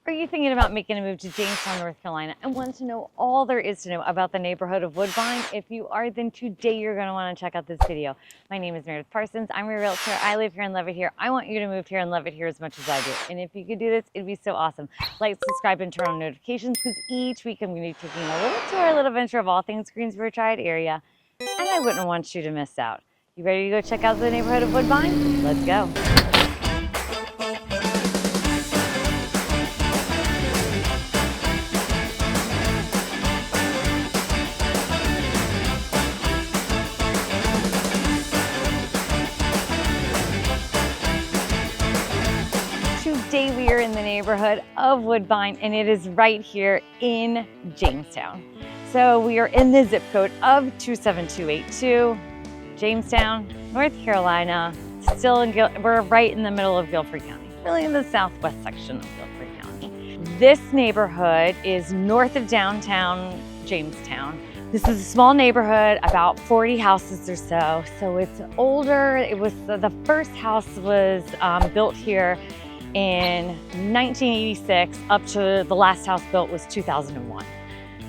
Are you thinking about making a move to Jamestown, North Carolina, and want to know all there is to know about the neighborhood of Woodbine? If you are, then today you're going to want to check out this video. My name is Meredith Parsons. I'm your realtor. I live here and love it here. I want you to move here and love it here as much as I do. And if you could do this, it'd be so awesome. Like, subscribe, and turn on notifications, because each week I'm going to be taking a little tour, a little adventure of all things Greensboro Tri-area, and I wouldn't want you to miss out. You ready to go check out the neighborhood of Woodbine? Let's go. 'Today we are in the neighborhood of Woodbine, and it is right here in Jamestown. So we are in the zip code of 27282, Jamestown, North Carolina. We're right in the middle of Guilford County, really in the southwest section of Guilford County. This neighborhood is north of downtown Jamestown. This is a small neighborhood, about 40 houses or so. So it's older. The first house was built here in 1986, up to the last house built was 2001.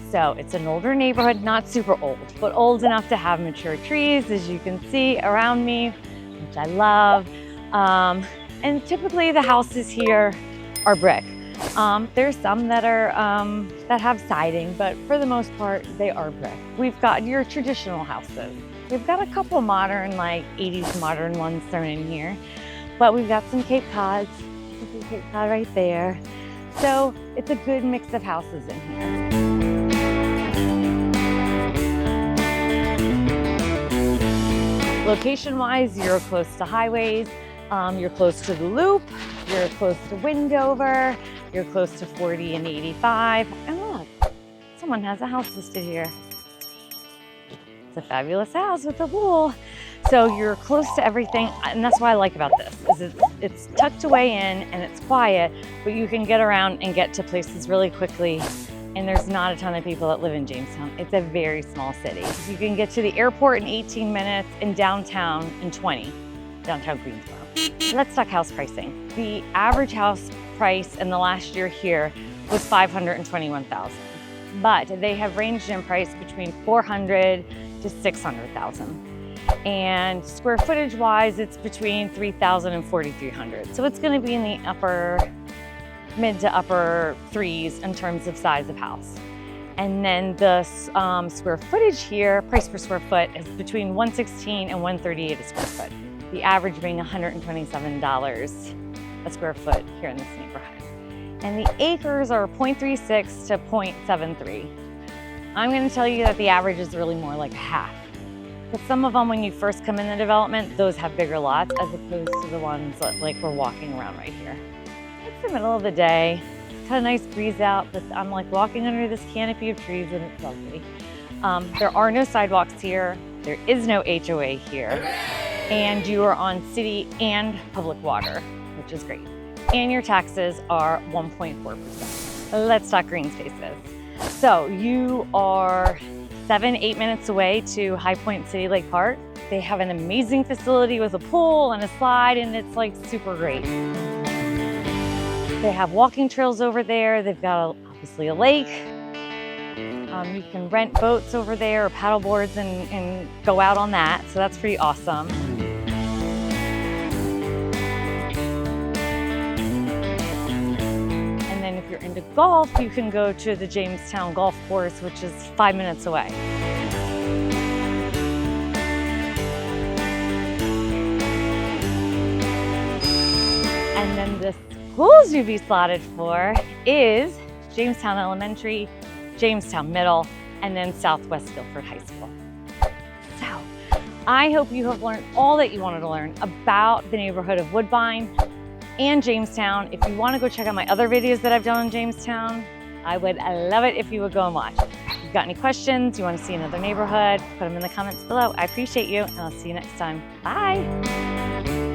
So it's an older neighborhood, not super old, but old enough to have mature trees, as you can see around me, which I love. And typically the houses here are brick. There's some that are that have siding, but for the most part, they are brick. We've got your traditional houses. We've got a couple modern, like 80s modern ones thrown in here, but we've got some Cape Cods. Cape Cod right there. So it's a good mix of houses in here. Location-wise, you're close to highways, you're close to the Loop, you're close to Windover, you're close to 40 and 85. And look, someone has a house listed here. It's a fabulous house with a pool. So you're close to everything, and that's what I like about this, is it's tucked away in and it's quiet, but you can get around and get to places really quickly, and there's not a ton of people that live in Jamestown. It's a very small city. You can get to the airport in 18 minutes and downtown in 20, downtown Greensboro. Let's talk house pricing. The average house price in the last year here was $521,000, but they have ranged in price between $400,000 to $600,000. And square footage wise, it's between 3,000 and 4,300. So it's going to be in the mid to upper threes in terms of size of house. And then the square footage here, price per square foot, is between $116 and $138 a square foot. The average being $127 a square foot here in this neighborhood. And the acres are 0.36 to 0.73. I'm going to tell you that the average is really more like half. But some of them, when you first come in the development, those have bigger lots as opposed to the ones that, like, we're walking around right here. It's the middle of the day. It's got a nice breeze out, but I'm like walking under this canopy of trees, and it's lovely. There are no sidewalks here. There is no HOA here. And you are on city and public water, which is great. And your taxes are 1.4%. Let's talk green spaces. So you are 7-8 minutes away to High Point City Lake Park. They have an amazing facility with a pool and a slide, and it's like super great. They have walking trails over there. They've got obviously a lake. You can rent boats over there or paddle boards and go out on that. So that's pretty awesome. If you're into golf, you can go to the Jamestown Golf Course, which is 5 minutes away. And then the schools you'd be slotted for is Jamestown Elementary, Jamestown Middle, and then Southwest Guilford High School. So I hope you have learned all that you wanted to learn about the neighborhood of Woodbine and Jamestown. If you want to go check out my other videos that I've done on Jamestown, I would love it if you would go and watch. If you've got any questions, you want to see another neighborhood, put them in the comments below. I appreciate you, and I'll see you next time. Bye.